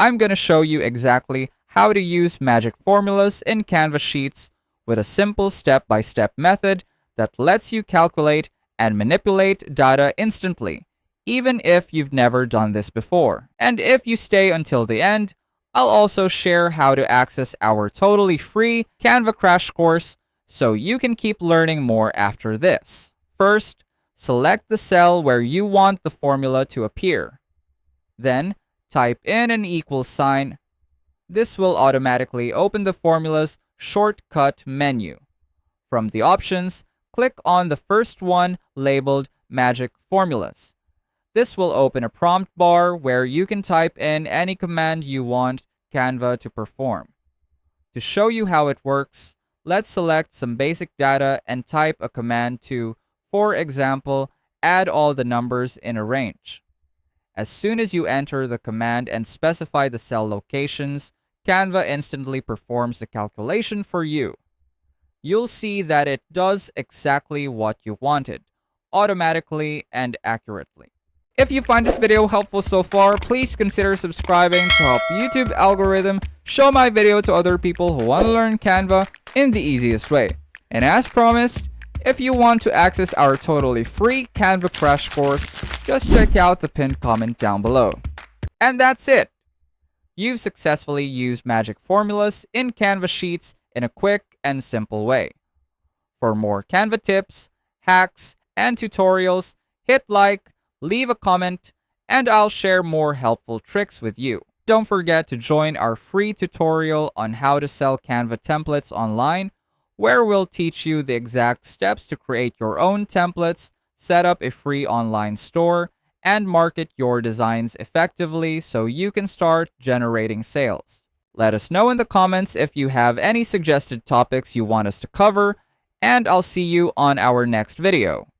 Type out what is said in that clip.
I'm going to show you exactly how to use magic formulas in Canva Sheets with a simple step-by-step method that lets you calculate and manipulate data instantly, even if you've never done this before. And if you stay until the end, I'll also share how to access our totally free Canva crash course so you can keep learning more after this. First, select the cell where you want the formula to appear. Then, type in an equal sign. This will automatically open the formula's shortcut menu. From the options, click on the first one labeled Magic Formulas. This will open a prompt bar where you can type in any command you want Canva to perform. To show you how it works, let's select some basic data and type a command to, for example, add all the numbers in a range. As soon as you enter the command and specify the cell locations, Canva instantly performs the calculation for you. You'll see that it does exactly what you wanted, automatically and accurately. If you find this video helpful so far, please consider subscribing to help YouTube algorithm show my video to other people who want to learn Canva in the easiest way. And as promised, if you want to access our totally free Canva crash course, just check out the pinned comment down below. And that's it! You've successfully used magic formulas in Canva Sheets in a quick and simple way. For more Canva tips, hacks, and tutorials, hit like, leave a comment, and I'll share more helpful tricks with you. Don't forget to join our free tutorial on how to sell Canva templates online, where we'll teach you the exact steps to create your own templates, set up a free online store, and market your designs effectively so you can start generating sales. Let us know in the comments if you have any suggested topics you want us to cover, and I'll see you on our next video.